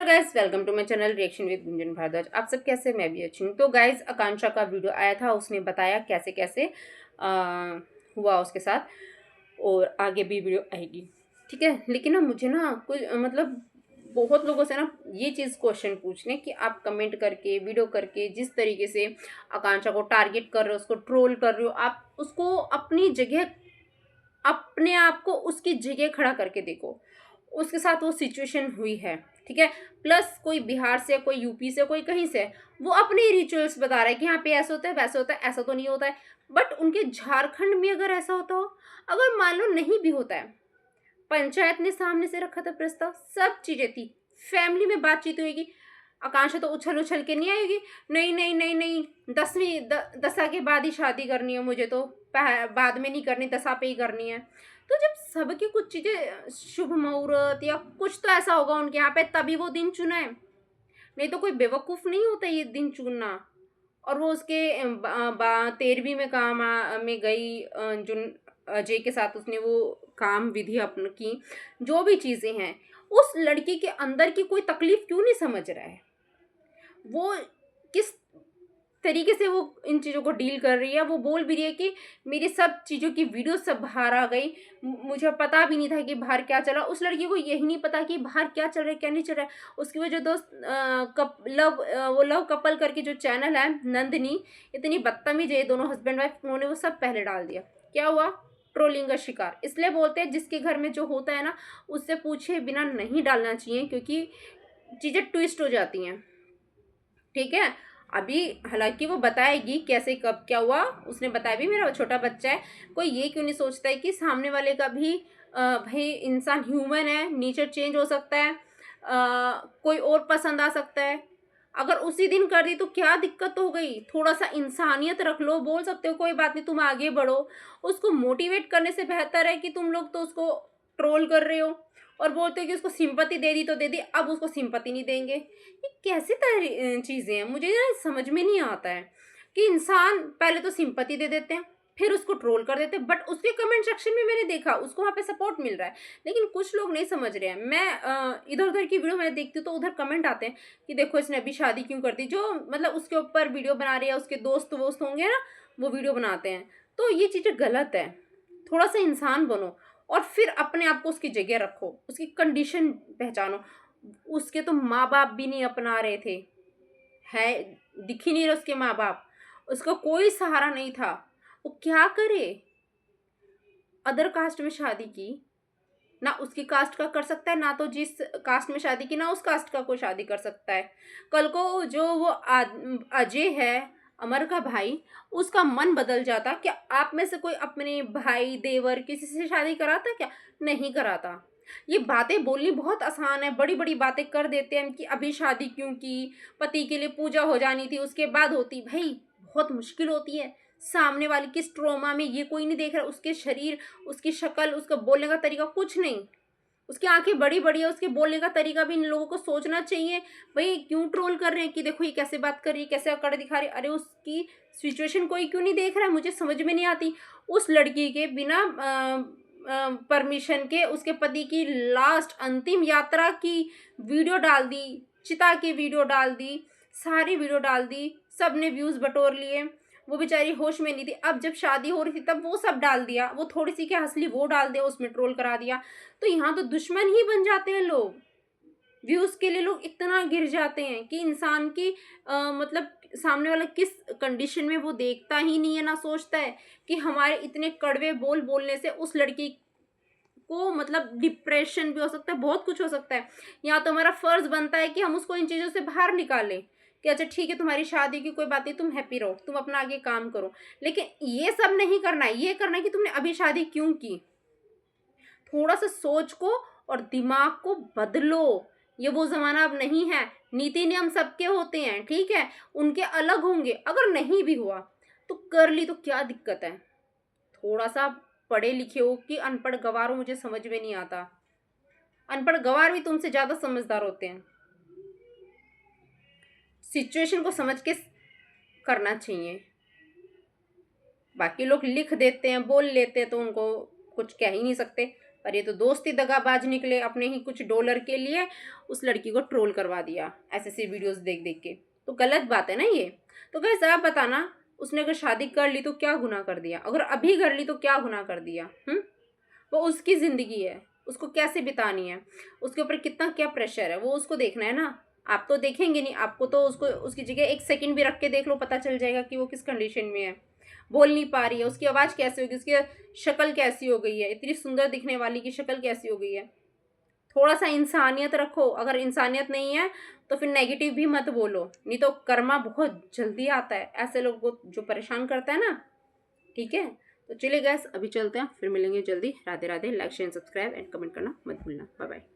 Guys welcome to my channel reaction with Gunjan Bhardwaj. आप सब कैसे? मैं भी अच्छी हूँ। तो गाइस आकांक्षा का वीडियो आया था, उसने बताया कैसे कैसे हुआ उसके साथ, और आगे भी वीडियो आएगी, ठीक है। लेकिन ना मुझे ना कुछ मतलब बहुत लोगों से ना ये चीज़ क्वेश्चन पूछने कि आप कमेंट करके वीडियो करके जिस तरीके से आकांक्षा को टारगेट कर रहे हो, उसको ट्रोल कर रहे हो, आप उसको अपनी जगह, अपने आप को उसकी जगह खड़ा करके देखो। उसके साथ वो सिचुएशन हुई है, ठीक है। प्लस कोई बिहार से, कोई यूपी से, कोई कहीं से, वो अपने रिचुअल्स बता रहा है कि यहाँ पे ऐसा होता है, वैसा होता है, ऐसा तो नहीं होता है। बट उनके झारखंड में अगर ऐसा होता हो, अगर मान लो नहीं भी होता है, पंचायत ने सामने से रखा था प्रस्ताव, सब चीजें थी, फैमिली में बातचीत होगी, आकांक्षा तो उछल उछल के नहीं आएगी, नहीं नहीं नहीं नहीं, दसवीं 10 के बाद ही शादी करनी है मुझे, तो बाद में नहीं करनी, 10 पे ही करनी है। तो जब सबकी कुछ चीजें शुभ मुहूर्त या कुछ तो ऐसा होगा उनके यहाँ पे, तभी वो दिन चुना है, नहीं तो कोई बेवकूफ नहीं होता ये दिन चुनना। और वो उसके 13वीं में में गई, जो अजय के साथ उसने वो काम विधि अपन की, जो भी चीजें हैं, उस लड़की के अंदर की कोई तकलीफ क्यों नहीं समझ रहा है, वो किस तरीके से वो इन चीज़ों को डील कर रही है। वो बोल भी रही है कि मेरी सब चीज़ों की वीडियो सब बाहर आ गई, मुझे पता भी नहीं था कि बाहर क्या चला। उस लड़की को यही नहीं पता कि बाहर क्या चल रहा है, क्या नहीं चल रहा है। उसकी वो जो दोस्त वो लव कपल करके जो चैनल है नंदिनी, इतनी बदतमीज है, दोनों हस्बैंड वाइफ, उन्होंने वो सब पहले डाल दिया। क्या हुआ? ट्रोलिंग का शिकार। इसलिए बोलते हैं जिसके घर में जो होता है ना, उससे पूछे बिना नहीं डालना चाहिए, क्योंकि चीज़ें ट्विस्ट हो जाती हैं, ठीक है। अभी हालांकि वो बताएगी कैसे कब क्या हुआ, उसने बताया भी मेरा छोटा बच्चा है। कोई ये क्यों नहीं सोचता है कि सामने वाले का भी भाई इंसान ह्यूमन है, नेचर चेंज हो सकता है, कोई और पसंद आ सकता है। अगर उसी दिन कर दी तो क्या दिक्कत हो गई? थोड़ा सा इंसानियत रख लो, बोल सकते हो कोई बात नहीं, तुम आगे बढ़ो। उसको मोटिवेट करने से बेहतर है कि तुम लोग तो उसको ट्रोल कर रहे हो और बोलते हो कि उसको सिंपत्ति दे दी तो दे दी, अब उसको सिंपत्ति नहीं देंगे। ये कैसे चीज़ें हैं? मुझे ना समझ में नहीं आता है कि इंसान पहले तो सिंपत्ति दे देते हैं, फिर उसको ट्रोल कर देते हैं। बट उसके कमेंट सेक्शन में मैंने देखा उसको वहाँ पे सपोर्ट मिल रहा है, लेकिन कुछ लोग नहीं समझ रहे हैं। मैं इधर उधर की वीडियो मैं देखती हूँ तो उधर कमेंट आते हैं कि देखो इसने अभी शादी क्यों कर दी, जो मतलब उसके ऊपर वीडियो बना रही है, उसके दोस्त वोस्त होंगे ना, वो वीडियो बनाते हैं। तो ये चीज़ें गलत है। थोड़ा सा इंसान बनो और फिर अपने आप को उसकी जगह रखो, उसकी कंडीशन पहचानो। उसके तो माँ बाप भी नहीं अपना रहे थे, है, दिख ही नहीं रहे उसके माँ बाप, उसका कोई सहारा नहीं था, वो क्या करे? अदर कास्ट में शादी की, ना उसकी कास्ट का कर सकता है, ना तो जिस कास्ट में शादी की ना उस कास्ट का कोई शादी कर सकता है। कल को जो वो अजय है, अमर का भाई, उसका मन बदल जाता, क्या आप में से कोई अपने भाई देवर किसी से शादी कराता? क्या नहीं कराता। ये बातें बोलनी बहुत आसान है, बड़ी बड़ी बातें कर देते हैं कि अभी शादी क्यों की, पति के लिए पूजा हो जानी थी उसके बाद होती। भाई बहुत मुश्किल होती है। सामने वाले किस ट्रोमा में ये कोई नहीं देख रहा, उसके शरीर, उसकी शक्ल, उसका बोलने का तरीका, कुछ नहीं। उसकी आंखें बड़ी बड़ी है, उसके बोलने का तरीका भी इन लोगों को सोचना चाहिए। भाई क्यों ट्रोल कर रहे हैं कि देखो ये कैसे बात कर रही है, कैसे अकड़ दिखा रही है। अरे उसकी सिचुएशन कोई क्यों नहीं देख रहा है? मुझे समझ में नहीं आती। उस लड़की के बिना परमिशन के उसके पति की लास्ट अंतिम यात्रा की वीडियो डाल दी, चिता की वीडियो डाल दी, सारी वीडियो डाल दी, सब ने व्यूज बटोर लिए। वो बेचारी होश में नहीं थी, अब जब शादी हो रही थी तब वो सब डाल दिया, वो थोड़ी सी क्या हंसली वो डाल दिया, उसमें ट्रोल करा दिया। तो यहाँ तो दुश्मन ही बन जाते हैं लोग। व्यूज के लिए लोग इतना गिर जाते हैं कि इंसान की मतलब सामने वाला किस कंडीशन में वो देखता ही नहीं है, ना सोचता है कि हमारे इतने कड़वे बोल बोलने से उस लड़की को मतलब डिप्रेशन भी हो सकता है, बहुत कुछ हो सकता है। यहाँ तो हमारा फर्ज बनता है कि हम उसको इन चीज़ों से बाहर निकालें कि अच्छा ठीक है तुम्हारी शादी की कोई बात नहीं, तुम हैप्पी रहो, तुम अपना आगे काम करो। लेकिन ये सब नहीं करना है, ये करना है कि तुमने अभी शादी क्यों की। थोड़ा सा सोच को और दिमाग को बदलो। ये वो जमाना अब नहीं है। नीति नियम सबके होते हैं, ठीक है, उनके अलग होंगे। अगर नहीं भी हुआ तो कर ली तो क्या दिक्कत है? थोड़ा सा पढ़े लिखे हो कि अनपढ़ गवार हो, मुझे समझ में नहीं आता। अनपढ़ गवार भी तुमसे ज्यादा समझदार होते हैं। सिचुएशन को समझ के करना चाहिए। बाकी लोग लिख देते हैं, बोल लेते हैं, तो उनको कुछ कह ही नहीं सकते। पर ये तो दोस्ती दगाबाज निकले, अपने ही कुछ डॉलर के लिए उस लड़की को ट्रोल करवा दिया ऐसे ऐसे वीडियोस देख देख के। तो गलत बात है ना ये। तो गाइस आप बताना, उसने अगर शादी कर ली तो क्या गुनाह कर दिया, अगर अभी कर ली तो क्या गुनाह कर दिया। वो उसकी ज़िंदगी है, उसको कैसे बितानी है, उसके ऊपर कितना क्या प्रेशर है, वो उसको देखना है ना। आप तो देखेंगे नहीं, आपको तो उसको उसकी जगह एक सेकंड भी रख के देख लो, पता चल जाएगा कि वो किस कंडीशन में है, बोल नहीं पा रही है, उसकी आवाज़ कैसी होगी, उसकी शक्ल कैसी हो गई है, इतनी सुंदर दिखने वाली की शक्ल कैसी हो गई है। थोड़ा सा इंसानियत रखो, अगर इंसानियत नहीं है तो फिर नेगेटिव भी मत बोलो, नहीं तो कर्मा बहुत जल्दी आता है ऐसे लोगों को जो परेशान करता है ना। ठीक है, तो चलिए गैस अभी चलते हैं, फिर मिलेंगे जल्दी। Radhe Radhe. Like share subscribe and comment करना मत भूलना। Bye bye.